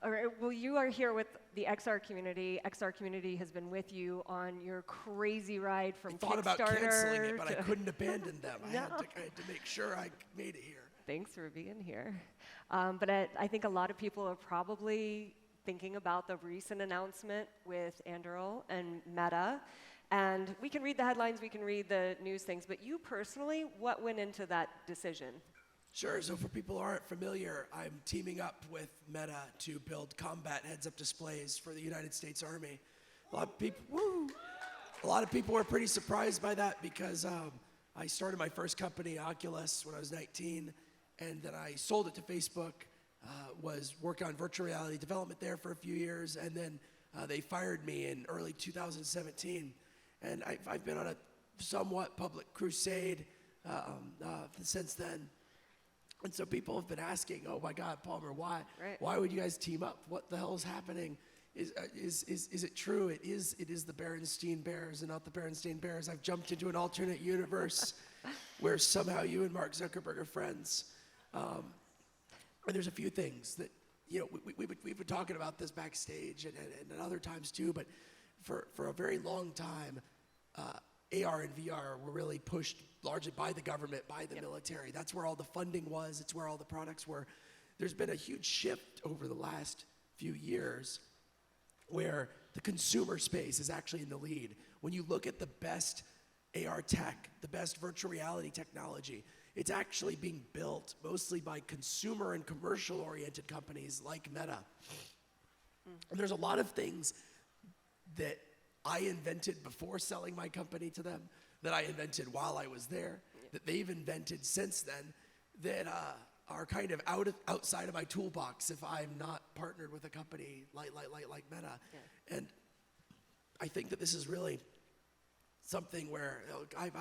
All right, well, you are here with the XR community. XR community has been with you on your crazy ride from Kickstarter. I thought about canceling it, but I couldn't abandon them. I had to make sure I made it here. Thanks for being here. But I think a lot of people are probably thinking about the recent announcement with Anduril and Meta. And we can read the headlines, we can read the news things, but you personally, what went into that decision? Sure, so for people who aren't familiar, I'm teaming up with Meta to build combat heads-up displays for the United States Army. A lot of people were pretty surprised by that because I started my first company, Oculus, when I was 19, and then I sold it to Facebook, was working on virtual reality development there for a few years, and then they fired me in early 2017. And I've been on a somewhat public crusade since then. And so people have been asking, oh my God, Palmer, why would you guys team up? What the hell is happening? Is it true? It is the Berenstain Bears and not the Berenstain Bears. I've jumped into an alternate universe where somehow you and Mark Zuckerberg are friends. And there's a few things that, you know, we've been talking about this backstage and at other times too, but for a very long time, AR and VR were really pushed largely by the government, by the military. That's where all the funding was. It's where all the products were. There's been a huge shift over the last few years where the consumer space is actually in the lead. When you look at the best AR tech, the best virtual reality technology, it's actually being built mostly by consumer and commercial-oriented companies like Meta. And there's a lot of things that I invented before selling my company to them, that I invented while I was there, that they've invented since then, that are kind of outside of my toolbox if I'm not partnered with a company like Meta. Yeah. And I think that this is really something where I've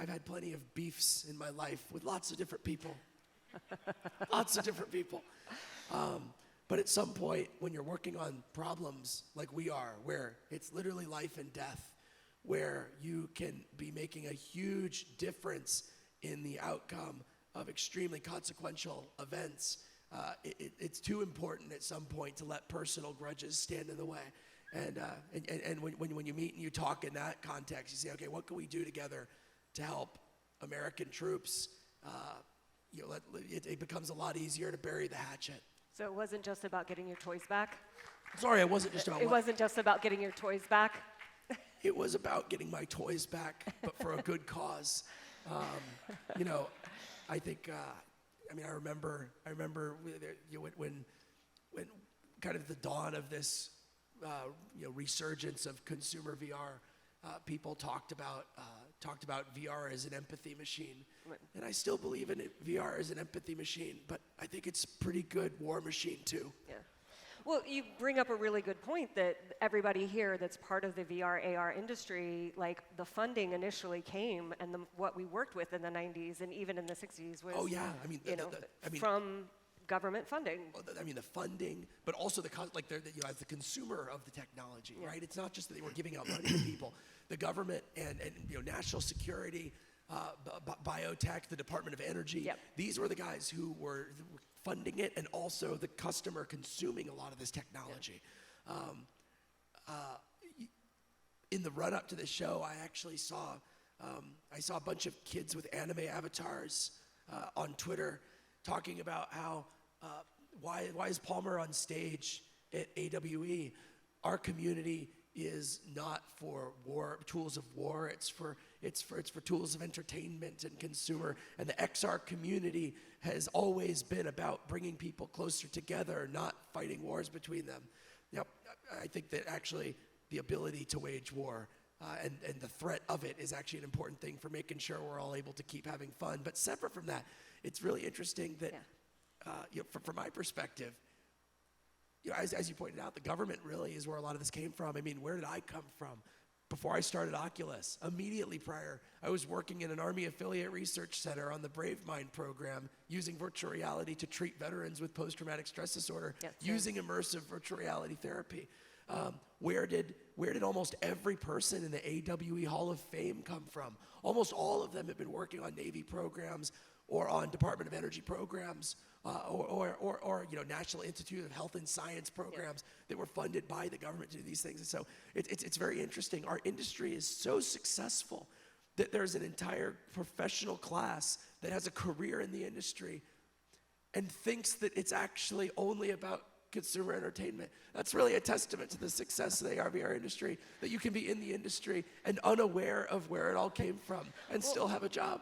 had plenty of beefs in my life with lots of different people, lots of different people. But at some point, when you're working on problems like we are, where it's literally life and death, where you can be making a huge difference in the outcome of extremely consequential events, it's too important at some point to let personal grudges stand in the way. And when you meet and you talk in that context, you say, okay, what can we do together to help American troops? It becomes a lot easier to bury the hatchet. So it wasn't just about getting your toys back? Sorry, it wasn't just about It wasn't just about getting your toys back? It was about getting my toys back, but for a good cause. You know, I think, I remember when kind of the dawn of this, resurgence of consumer VR, people talked about VR as an empathy machine. Right. And I still believe in it, VR as an empathy machine, but I think it's a pretty good war machine too. Yeah. Well, you bring up a really good point that everybody here that's part of the VR AR industry, like the funding initially came and what we worked with in the 90s and even in the 60s was from government funding. Well, the funding, but also as the consumer of the technology, right? It's not just that they were giving out money to people. The government and national security, biotech, the Department of Energy, these were the guys who were funding it and also the customer consuming a lot of this technology. In the run-up to the show, I actually saw a bunch of kids with anime avatars on Twitter talking about how why is Palmer on stage at AWE? Our community is not for tools of war. It's for tools of entertainment and consumer. And the XR community has always been about bringing people closer together, not fighting wars between them. I think that actually the ability to wage war and the threat of it is actually an important thing for making sure we're all able to keep having fun. But separate from that, it's really interesting that, from my perspective, as you pointed out, the government really is where a lot of this came from. I mean, where did I come from? Before I started Oculus, immediately prior, I was working in an Army affiliate research center on the BraveMind program, using virtual reality to treat veterans with post-traumatic stress disorder, using immersive virtual reality therapy. Where did almost every person in the AWE Hall of Fame come from? Almost all of them have been working on Navy programs or on Department of Energy programs or National Institute of Health and Science programs that were funded by the government to do these things. And so it's very interesting. Our industry is so successful that there's an entire professional class that has a career in the industry and thinks that it's actually only about consumer entertainment. That's really a testament to the success of the AR/VR industry, that you can be in the industry and unaware of where it all came from and still have a job.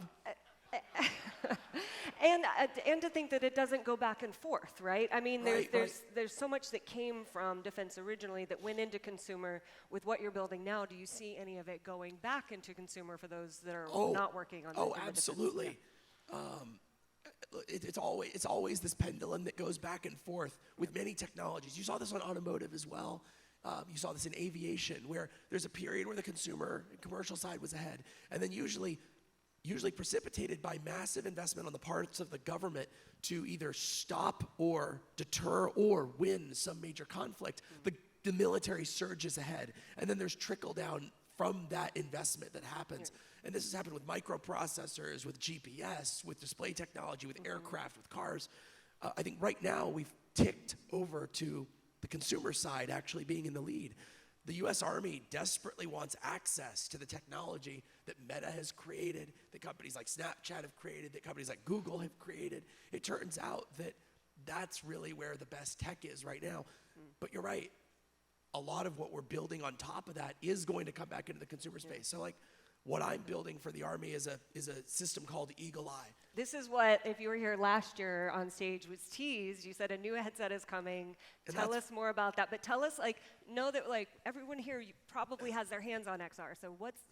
And to think that it doesn't go back and forth, right? I mean, there's so much that came from defense originally that went into consumer. With what you're building now, do you see any of it going back into consumer for those that are not working on? Absolutely. It's always this pendulum that goes back and forth with many technologies. You saw this on automotive as well. You saw this in aviation, where there's a period where the consumer and commercial side was ahead, and then usually precipitated by massive investment on the parts of the government to either stop or deter or win some major conflict, the military surges ahead. And then there's trickle down from that investment that happens. And this has happened with microprocessors, with GPS, with display technology, with aircraft, with cars. I think right now we've ticked over to the consumer side actually being in the lead. The US Army desperately wants access to the technology that Meta has created, that companies like Snapchat have created, that companies like Google have created. It turns out that that's really where the best tech is right now. But you're right, a lot of what we're building on top of that is going to come back into the consumer space. So like what I'm building for the Army is a system called Eagle Eye. This is what, if you were here last year on stage, was teased. You said a new headset is coming. Tell us more about that. But tell us, know that everyone here probably has their hands on XR. So what's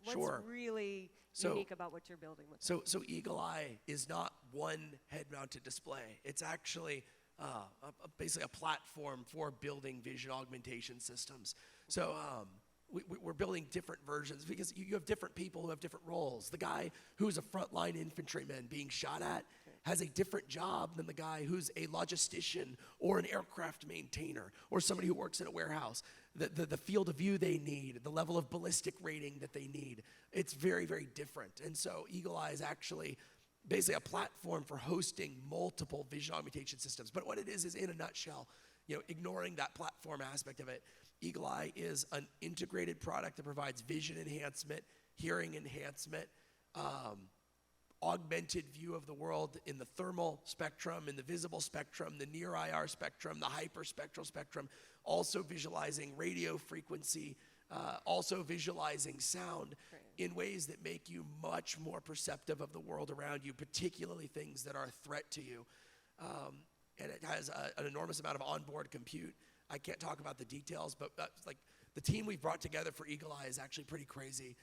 really unique about what you're building with? So Eagle Eye is not one head-mounted display. It's actually basically a platform for building visual augmentation systems. So we're building different versions because you have different people who have different roles. The guy who's a frontline infantryman being shot at has a different job than the guy who's a logistician or an aircraft maintainer or somebody who works in a warehouse. The field of view they need, the level of ballistic rating that they need, it's very, very different. And so Eagle Eye is actually basically a platform for hosting multiple visual augmentation systems. But what it is in a nutshell, ignoring that platform aspect of it, Eagle Eye is an integrated product that provides vision enhancement, hearing enhancement, augmented view of the world in the thermal spectrum, in the visible spectrum, the near IR spectrum, the hyperspectral spectrum, also visualizing radio frequency, also visualizing sound in ways that make you much more perceptive of the world around you, particularly things that are a threat to you. And it has an enormous amount of onboard compute. I can't talk about the details, but the team we've brought together for Eagle Eye is actually pretty crazy.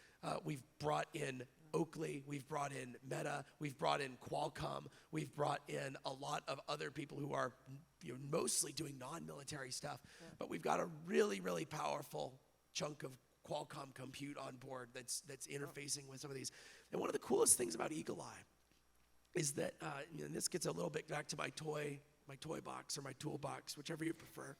We've brought in Oakley, we've brought in Meta, we've brought in Qualcomm, we've brought in a lot of other people who are mostly doing non-military stuff, but we've got a really, really powerful chunk of Qualcomm compute on board that's interfacing with some of these. And one of the coolest things about Eagle Eye is that, and this gets a little bit back to my toy box or my toolbox, whichever you prefer.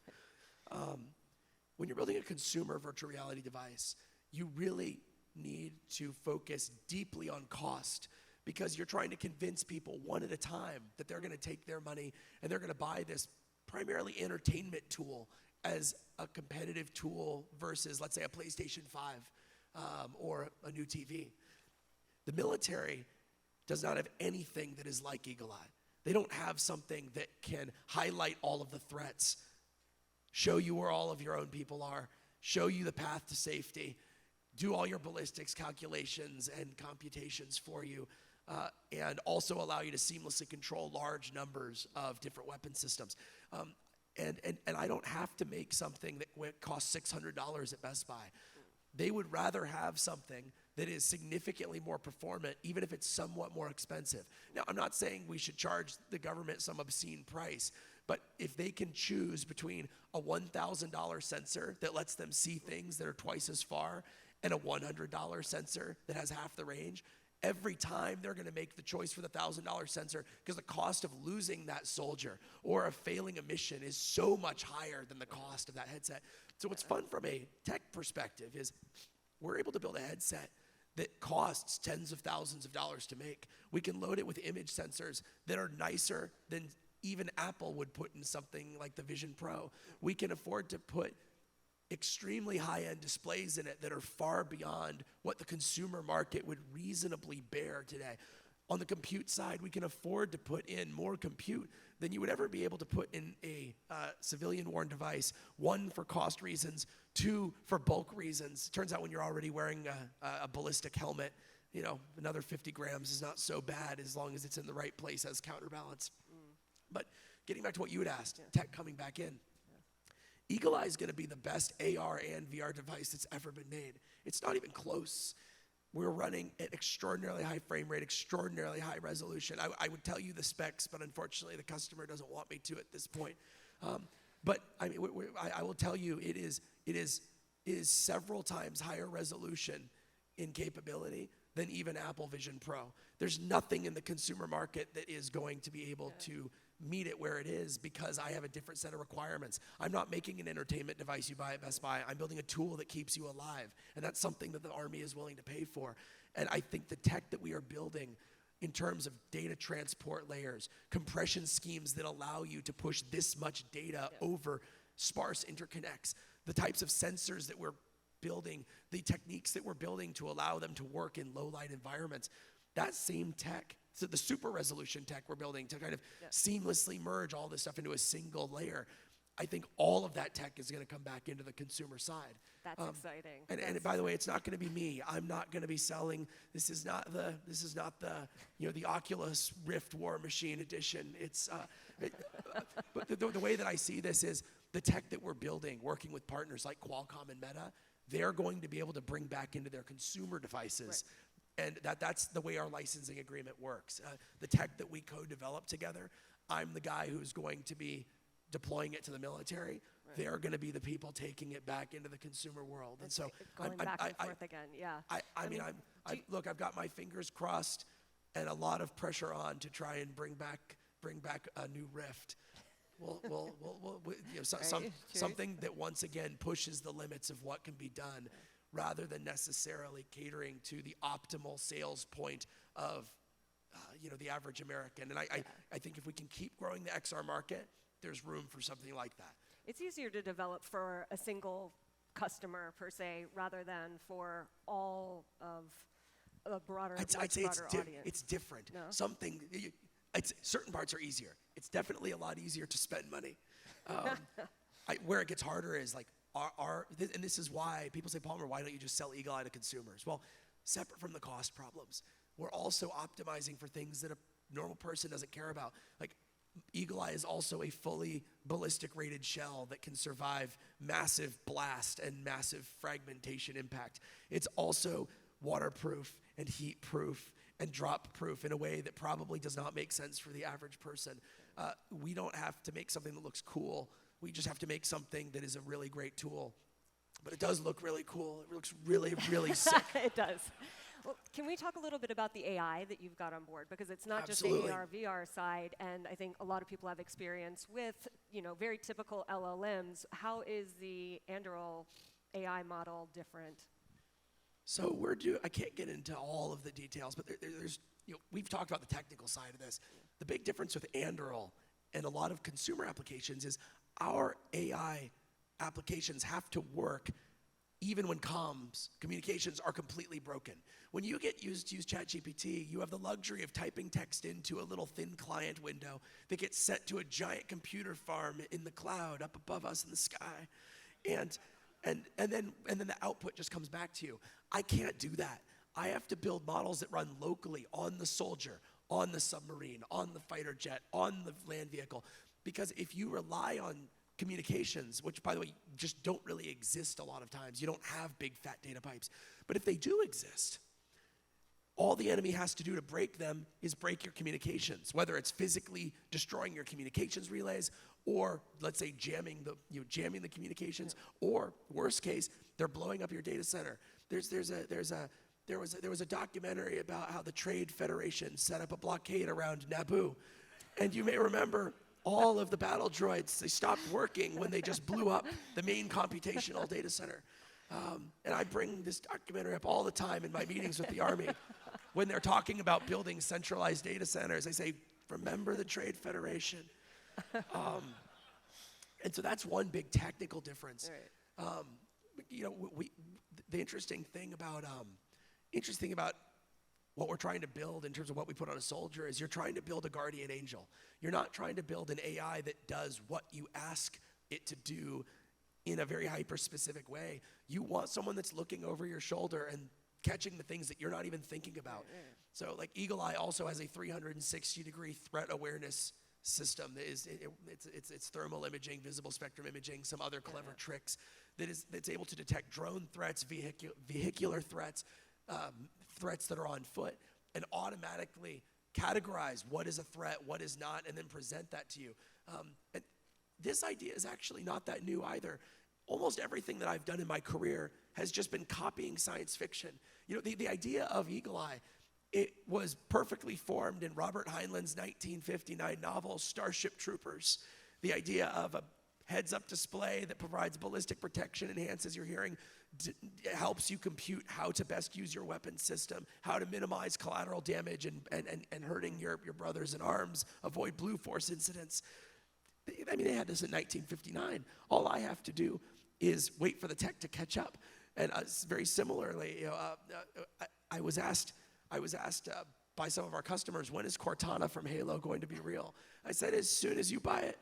When you're building a consumer virtual reality device, you really need to focus deeply on cost because you're trying to convince people one at a time that they're going to take their money and they're going to buy this primarily entertainment tool as a competitive tool versus, let's say, a PlayStation 5 or a new TV. The military does not have anything that is like Eagle Eye. They don't have something that can highlight all of the threats, show you where all of your own people are, show you the path to safety, do all your ballistics calculations and computations for you, and also allow you to seamlessly control large numbers of different weapon systems. And I don't have to make something that costs $600 at Best Buy. They would rather have something that is significantly more performant, even if it's somewhat more expensive. Now, I'm not saying we should charge the government some obscene price, but if they can choose between a $1,000 sensor that lets them see things that are twice as far and a $100 sensor that has half the range, every time they're going to make the choice for the $1,000 sensor because the cost of losing that soldier or of failing a mission is so much higher than the cost of that headset. So what's fun from a tech perspective is we're able to build a headset that costs tens of thousands of dollars to make. We can load it with image sensors that are nicer than even Apple would put in something like the Vision Pro. We can afford to put extremely high-end displays in it that are far beyond what the consumer market would reasonably bear today. On the compute side, we can afford to put in more compute than you would ever be able to put in a civilian-worn device. One, for cost reasons. Two, for bulk reasons. Turns out when you're already wearing a ballistic helmet, you know, another 50 grams is not so bad as long as it's in the right place as counterbalance. But getting back to what you had asked, tech coming back in. Eagle Eye is going to be the best AR and VR device that's ever been made. It's not even close. We're running at extraordinarily high frame rate, extraordinarily high resolution. I would tell you the specs, but unfortunately the customer doesn't want me to at this point. But I mean, I will tell you it is several times higher resolution in capability than even Apple Vision Pro. There's nothing in the consumer market that is going to be able to meet it where it is because I have a different set of requirements. I'm not making an entertainment device you buy at Best Buy. I'm building a tool that keeps you alive. And that's something that the Army is willing to pay for. And I think the tech that we are building in terms of data transport layers, compression schemes that allow you to push this much data over sparse interconnects, the types of sensors that we're building, the techniques that we're building to allow them to work in low light environments, that same tech, so the super resolution tech we're building to kind of seamlessly merge all this stuff into a single layer, I think all of that tech is going to come back into the consumer side. That's exciting. And by the way, it's not going to be me. I'm not going to be selling. This is not the the Oculus Rift War Machine edition. It's but the way that I see this is the tech that we're building, working with partners like Qualcomm and Meta. They're going to be able to bring back into their consumer devices. Right. And that's the way our licensing agreement works. The tech that we co-develop together, I'm the guy who's going to be deploying it to the military. Right. They're going to be the people taking it back into the consumer world. And so going back and forth again, yeah. Look, I've got my fingers crossed and a lot of pressure on to try and bring back a new Rift. Something that once again pushes the limits of what can be done, rather than necessarily catering to the optimal sales point of the average American. And I think if we can keep growing the XR market, there's room for something like that. It's easier to develop for a single customer per se, rather than for all of a broader, I'd say audience. It's different. No? Certain parts are easier. It's definitely a lot easier to spend money. Where it gets harder is like, and this is why people say, Palmer, why don't you just sell Eagle Eye to consumers? Well, separate from the cost problems, we're also optimizing for things that a normal person doesn't care about. Like, Eagle Eye is also a fully ballistic rated shell that can survive massive blast and massive fragmentation impact. It's also waterproof and heat proof and drop proof in a way that probably does not make sense for the average person. We don't have to make something that looks cool. We just have to make something that is a really great tool. But it does look really cool. It looks really, really sick. It does. Well, can we talk a little bit about the AI that you've got on board? Because it's not Absolutely. just the AR, VR side, and I think a lot of people have experience with, very typical LLMs. How is the Anduril AI model different? So I can't get into all of the details, but there's, we've talked about the technical side of this. The big difference with Anduril and a lot of consumer applications is our AI applications have to work even when communications are completely broken. When you get used to use ChatGPT, you have the luxury of typing text into a little thin client window that gets sent to a giant computer farm in the cloud up above us in the sky. And then the output just comes back to you. I can't do that. I have to build models that run locally on the soldier, on the submarine, on the fighter jet, on the land vehicle. Because if you rely on communications, which by the way, just don't really exist a lot of times, you don't have big fat data pipes. But if they do exist, all the enemy has to do to break them is break your communications, whether it's physically destroying your communications relays, or let's say jamming the communications, or worst case, they're blowing up your data center. There was a documentary about how the Trade Federation set up a blockade around Naboo, and you may remember all of the battle droids, they stopped working when they just blew up the main computational data center. And I bring this documentary up all the time in my meetings with the Army. When they're talking about building centralized data centers, I say, remember the Trade Federation. And so that's one big technical difference. Right. The interesting thing about what we're trying to build in terms of what we put on a soldier is you're trying to build a guardian angel. You're not trying to build an AI that does what you ask it to do in a very hyper-specific way. You want someone that's looking over your shoulder and catching the things that you're not even thinking about. Right. So like Eagle Eye also has a 360-degree threat awareness system that is it's thermal imaging, visible spectrum imaging, some other clever tricks that's able to detect drone threats, vehicular threats, threats that are on foot, and automatically categorize what is a threat, what is not, and then present that to you. And this idea is actually not that new either. Almost everything that I've done in my career has just been copying science fiction. The idea of Eagle Eye, it was perfectly formed in Robert Heinlein's 1959 novel, Starship Troopers. The idea of a heads-up display that provides ballistic protection, enhances your hearing, helps you compute how to best use your weapon system, how to minimize collateral damage and hurting your brothers in arms, avoid blue force incidents. I mean, they had this in 1959. All I have to do is wait for the tech to catch up. And very similarly, I was asked by some of our customers, when is Cortana from Halo going to be real? I said, as soon as you buy it.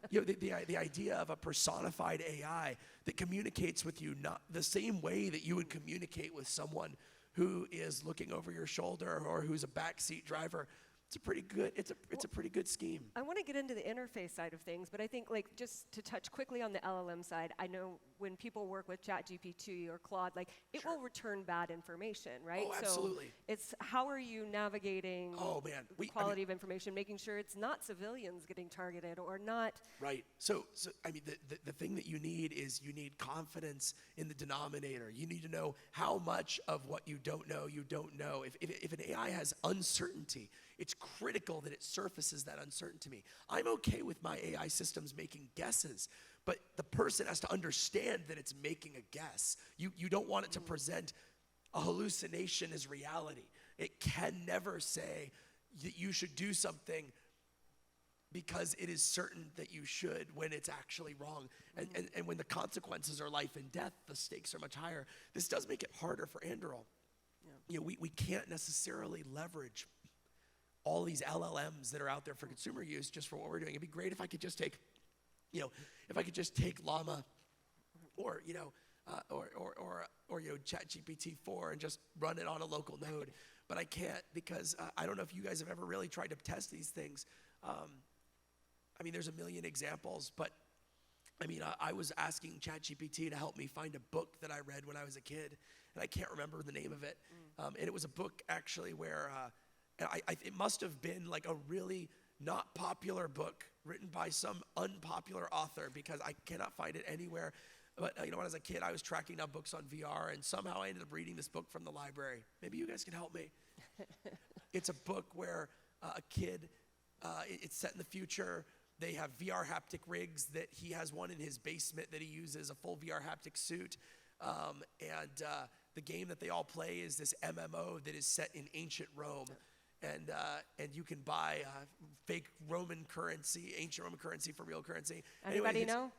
The idea of a personified AI that communicates with you not the same way that you would communicate with someone who is looking over your shoulder or who's a backseat driver. It's a pretty good scheme. I want to get into the interface side of things, but I think just to touch quickly on the LLM side, I know when people work with ChatGPT or Claude, it will return bad information, right? Oh, absolutely. So it's how are you navigating the quality of information, making sure it's not civilians getting targeted or not. Right. So I mean, the thing that you need is you need confidence in the denominator. You need to know how much of what you don't know. If an AI has uncertainty, it's critical that it surfaces that uncertainty to me. I'm okay with my AI systems making guesses, but the person has to understand that it's making a guess. You don't want it to present a hallucination as reality. It can never say that you should do something because it is certain that you should when it's actually wrong. And when the consequences are life and death, the stakes are much higher. This does make it harder for Anduril. Yeah. We can't necessarily leverage all these LLMs that are out there for consumer use just for what we're doing. It'd be great if I could just take, Llama or ChatGPT 4 and just run it on a local node. But I can't because I don't know if you guys have ever really tried to test these things. I mean, there's a million examples, but I mean, I was asking ChatGPT to help me find a book that I read when I was a kid, and I can't remember the name of it. And it was a book actually where it must have been like a really not popular book written by some unpopular author because I cannot find it anywhere. But when I was a kid, I was tracking down books on VR, and somehow I ended up reading this book from the library. Maybe you guys can help me. It's a book where a kid, it's set in the future. They have VR haptic rigs that he has one in his basement that he uses, a full VR haptic suit. The game that they all play is this MMO that is set in ancient Rome. And you can buy fake Roman currency, ancient Roman currency for real currency. Anybody know?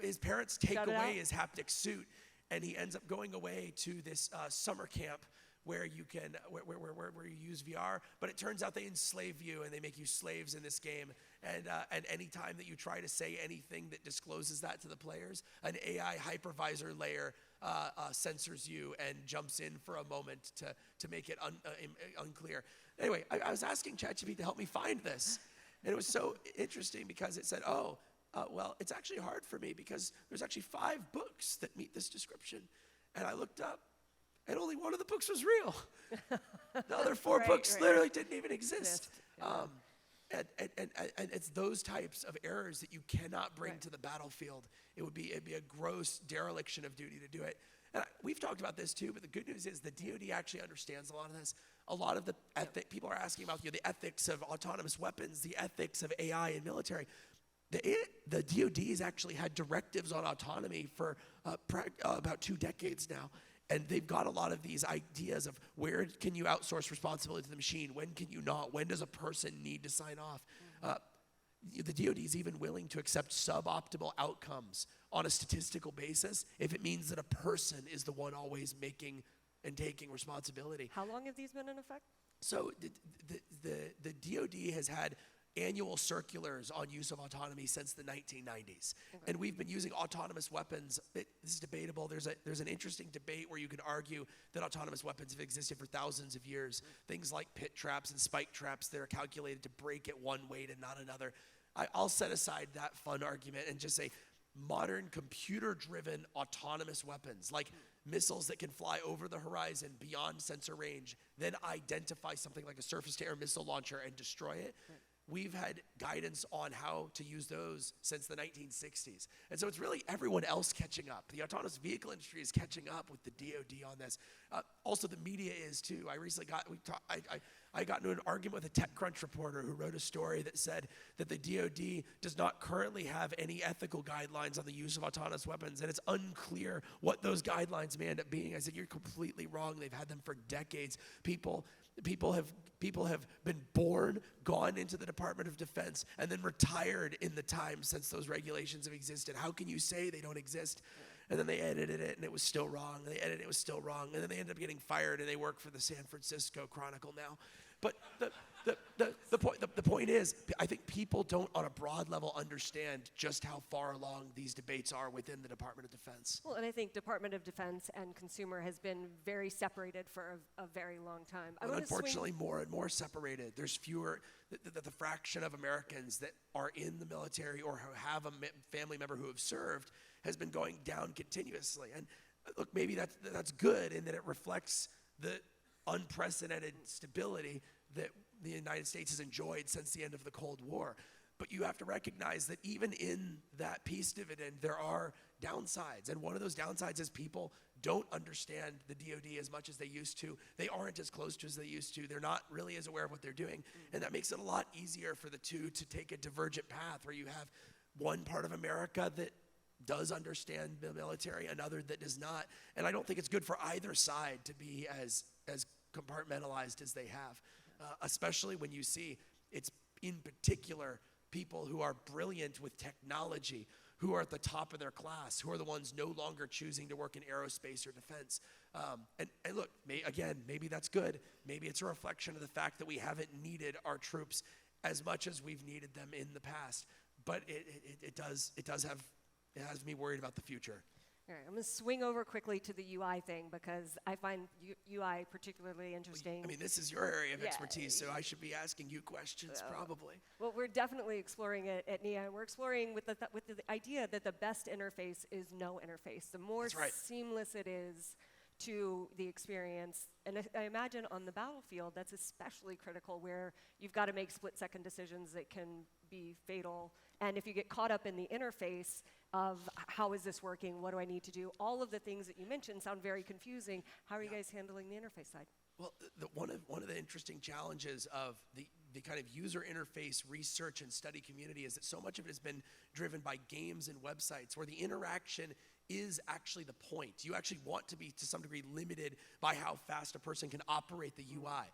His parents take away his haptic suit, and he ends up going away to this summer camp where you can where you use VR. But it turns out they enslave you and they make you slaves in this game. And any time that you try to say anything that discloses that to the players, an AI hypervisor layer censors you and jumps in for a moment to make it unclear. Anyway, I was asking ChatGPT to help me find this. And it was so interesting because it said, well, it's actually hard for me because there's actually 5 books that meet this description. And I looked up, and only one of the books was real. The other 4 books literally didn't even exist. And it's those types of errors that you cannot bring to the battlefield. It'd be a gross dereliction of duty to do it. And we've talked about this too, but the good news is the DoD actually understands a lot of this. A lot of the people are asking about the ethics of autonomous weapons, the ethics of AI in military. The DoD has actually had directives on autonomy for about 2 decades now. And they've got a lot of these ideas of where can you outsource responsibility to the machine? When can you not? When does a person need to sign off? the DoD is even willing to accept suboptimal outcomes on a statistical basis if it means that a person is the one always making and taking responsibility. How long have these been in effect? So the DoD has had annual circulars on use of autonomy since the 1990s. Okay. And we've been using autonomous weapons. This is debatable. There's an interesting debate where you can argue that autonomous weapons have existed for thousands of years. Things like pit traps and spike traps that are calculated to break at one weight and not another. I'll set aside that fun argument and just say modern computer-driven autonomous weapons, like missiles that can fly over the horizon beyond sensor range, then identify something like a surface-to-air missile launcher and destroy it. Right. We've had guidance on how to use those since the 1960s. And so it's really everyone else catching up. The autonomous vehicle industry is catching up with the DoD on this. Also, the media is too. I recently I got into an argument with a TechCrunch reporter who wrote a story that said that the DoD does not currently have any ethical guidelines on the use of autonomous weapons, and it's unclear what those guidelines may end up being. I said, you're completely wrong. They've had them for decades. People have been born, gone into the Department of Defense, and then retired in the time since those regulations have existed. How can you say they don't exist? And then they edited it, and it was still wrong. And they edited it, was still wrong. And then they ended up getting fired, and they work for the San Francisco Chronicle now. But the point is, I think people don't, on a broad level, understand just how far along these debates are within the Department of Defense. Well, and I think Department of Defense and consumer has been very separated for a very long time. Well, unfortunately, more and more separated. There's fewer, the fraction of Americans that are in the military or who have a family member who have served has been going down continuously. And look, maybe that's good in that it reflects the unprecedented stability that the United States has enjoyed since the end of the Cold War. But you have to recognize that even in that peace dividend, there are downsides. And one of those downsides is people don't understand the DoD as much as they used to. They aren't as close to as they used to. They're not really as aware of what they're doing. And that makes it a lot easier for the two to take a divergent path where you have one part of America that does understand the military, another that does not. And I don't think it's good for either side to be as compartmentalized as they have, especially when you see it's in particular people who are brilliant with technology, who are at the top of their class, who are the ones no longer choosing to work in aerospace or defense. And look, maybe that's good. Maybe it's a reflection of the fact that we haven't needed our troops as much as we've needed them in the past. But it has me worried about the future. All right, I'm going to swing over quickly to the UI thing because I find UI particularly interesting. I mean, this is your area of expertise, so I should be asking you questions, probably. Well, we're definitely exploring it at NIA, and we're exploring with the idea that the best interface is no interface. The more seamless it is to the experience, and I imagine on the battlefield, that's especially critical where you've got to make split-second decisions that can be fatal. And if you get caught up in the interface of how is this working, what do I need to do, all of the things that you mentioned sound very confusing. How are you guys handling the interface side? Well, one of the interesting challenges of the kind of user interface research and study community is that so much of it has been driven by games and websites where the interaction is actually the point. You actually want to be, to some degree, limited by how fast a person can operate the UI.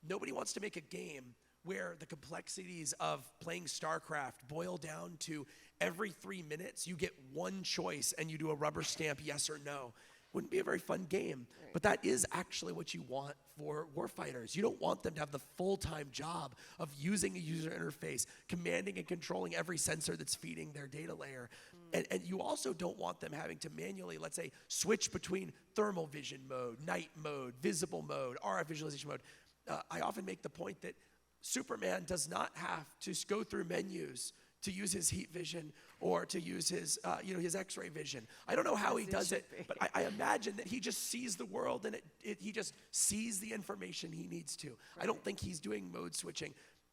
Nobody wants to make a game where the complexities of playing StarCraft boil down to every 3 minutes you get one choice and you do a rubber stamp yes or no. Wouldn't be a very fun game, but that is actually what you want for warfighters. You don't want them to have the full-time job of using a user interface, commanding and controlling every sensor that's feeding their data layer. And you also don't want them having to manually, let's say, switch between thermal vision mode, night mode, visible mode, RF visualization mode. I often make the point that Superman does not have to go through menus to use his heat vision or to use his X-ray vision. I don't know how he does it, but I imagine that he just sees the world and he just sees the information he needs to. I don't think he's doing mode switching.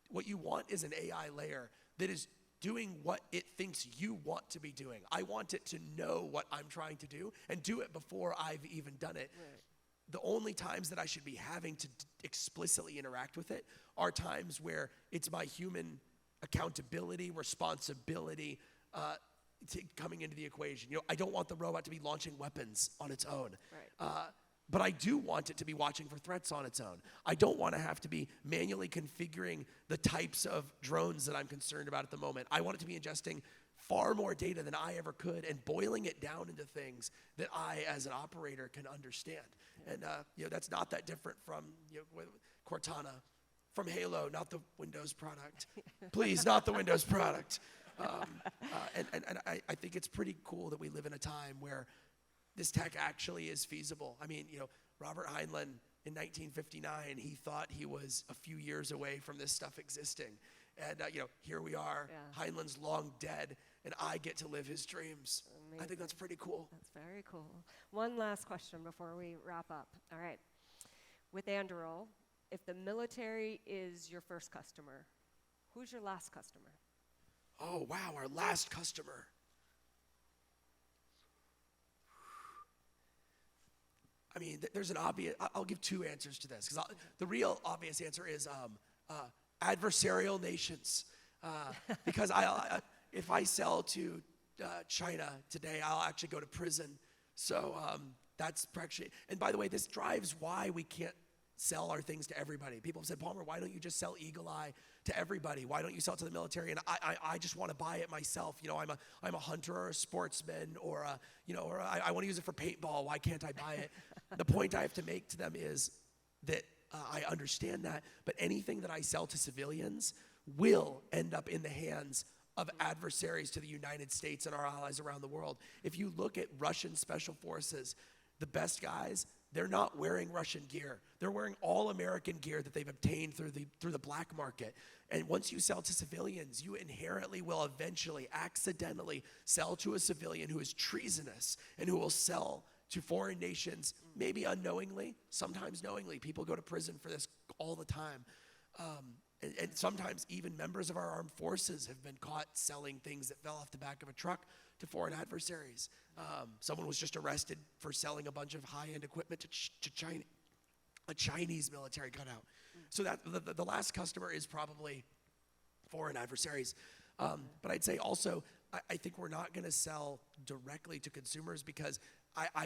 What you want is an AI layer that is doing what it thinks you want to be doing. I want it to know what I'm trying to do and do it before I've even done it. Right. The only times that I should be having to explicitly interact with it are times where it's my human accountability, responsibility coming into the equation. I don't want the robot to be launching weapons on its own. Right. But I do want it to be watching for threats on its own. I don't want to have to be manually configuring the types of drones that I'm concerned about at the moment. I want it to be ingesting far more data than I ever could and boiling it down into things that I, as an operator, can understand. And that's not that different from Cortana, from Halo, not the Windows product. Please, not the Windows product. And I think it's pretty cool that we live in a time where this tech actually is feasible. I mean, Robert Heinlein in 1959, he thought he was a few years away from this stuff existing. And, here we are. Yeah. Heinlein's long dead, and I get to live his dreams. Amazing. I think that's pretty cool. That's very cool. One last question before we wrap up. All right. With Anduril, if the military is your first customer, who's your last customer? Oh, wow, our last customer. I mean, there's an obvious, I'll give two answers to this, because the real obvious answer is adversarial nations. Because if I sell to China today, I'll actually go to prison. So that's actually, and by the way, this drives why we can't sell our things to everybody. People have said, Palmer, why don't you just sell Eagle Eye to everybody? Why don't you sell it to the military? And I just want to buy it myself. I'm a hunter or a sportsman, or I want to use it for paintball. Why can't I buy it? The point I have to make to them is that I understand that, but anything that I sell to civilians will end up in the hands of adversaries to the United States and our allies around the world. If you look at Russian special forces, the best guys, they're not wearing Russian gear. They're wearing all American gear that they've obtained through the black market. And once you sell to civilians, you inherently will eventually, accidentally, sell to a civilian who is treasonous and who will sell to foreign nations, maybe unknowingly, sometimes knowingly. People go to prison for this all the time. And sometimes even members of our armed forces have been caught selling things that fell off the back of a truck to foreign adversaries. Someone was just arrested for selling a bunch of high-end equipment to China, a Chinese military cutout. So that the last customer is probably foreign adversaries. But I'd say also, I think we're not going to sell directly to consumers because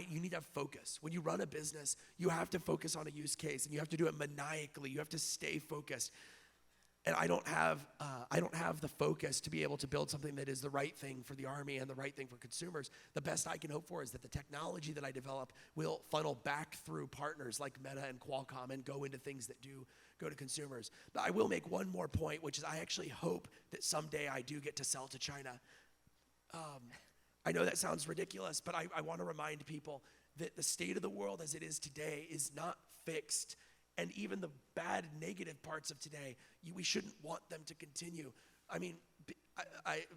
you need to have focus. When you run a business, you have to focus on a use case, and you have to do it maniacally. You have to stay focused. And I don't have the focus to be able to build something that is the right thing for the Army and the right thing for consumers. The best I can hope for is that the technology that I develop will funnel back through partners like Meta and Qualcomm and go into things that do go to consumers. But I will make one more point, which is I actually hope that someday I do get to sell to China. I know that sounds ridiculous, but I want to remind people that the state of the world as it is today is not fixed. And even the bad, negative parts of today, we shouldn't want them to continue. I mean,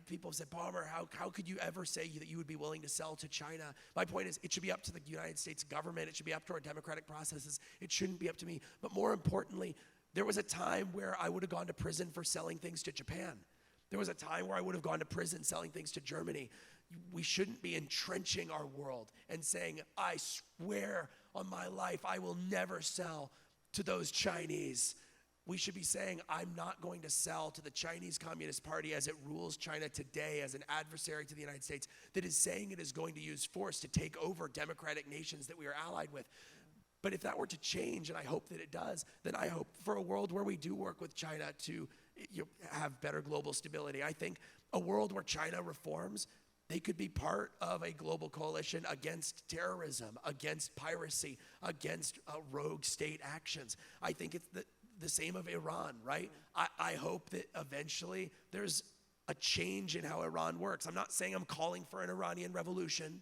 people have said, Palmer, how could you ever say that you would be willing to sell to China? My point is, it should be up to the United States government. It should be up to our democratic processes. It shouldn't be up to me. But more importantly, there was a time where I would have gone to prison for selling things to Japan. There was a time where I would have gone to prison selling things to Germany. We shouldn't be entrenching our world and saying, I swear on my life, I will never sell to those Chinese. We should be saying, I'm not going to sell to the Chinese Communist Party as it rules China today as an adversary to the United States that is saying it is going to use force to take over democratic nations that we are allied with. But if that were to change, and I hope that it does, then I hope for a world where we do work with China to have better global stability. I think a world where China reforms, they could be part of a global coalition against terrorism, against piracy, against rogue state actions. I think it's the same of Iran, right? I hope that eventually there's a change in how Iran works. I'm not saying I'm calling for an Iranian revolution,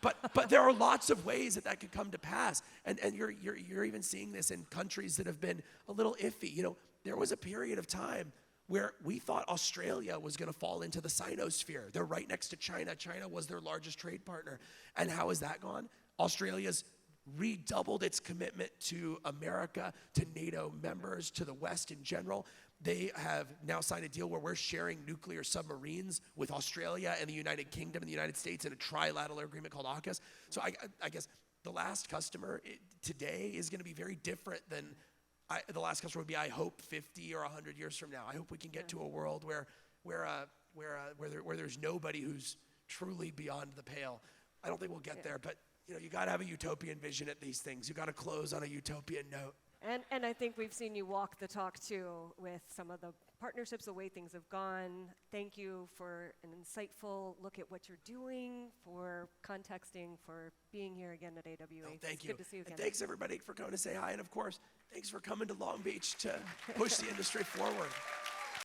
but there are lots of ways that could come to pass. And you're even seeing this in countries that have been a little iffy. There was a period of time where we thought Australia was going to fall into the Sinosphere. They're right next to China. China was their largest trade partner. And how has that gone? Australia's redoubled its commitment to America, to NATO members, to the West in general. They have now signed a deal where we're sharing nuclear submarines with Australia and the United Kingdom and the United States in a trilateral agreement called AUKUS. So I guess the last customer today is going to be very different than the last customer would be, I hope, 50 or 100 years from now. I hope we can get to a world where there's nobody who's truly beyond the pale. I don't think we'll get there, but You know, you got to have a utopian vision at these things. You got to close on a utopian note. And I think we've seen you walk the talk too with some of the partnerships, the way things have gone. Thank you for an insightful look at what you're doing, for contexting, for being here again at AWA. Oh, thank it's you. Good to see you again. And thanks everybody for coming to say hi. And of course, thanks for coming to Long Beach to push the industry forward.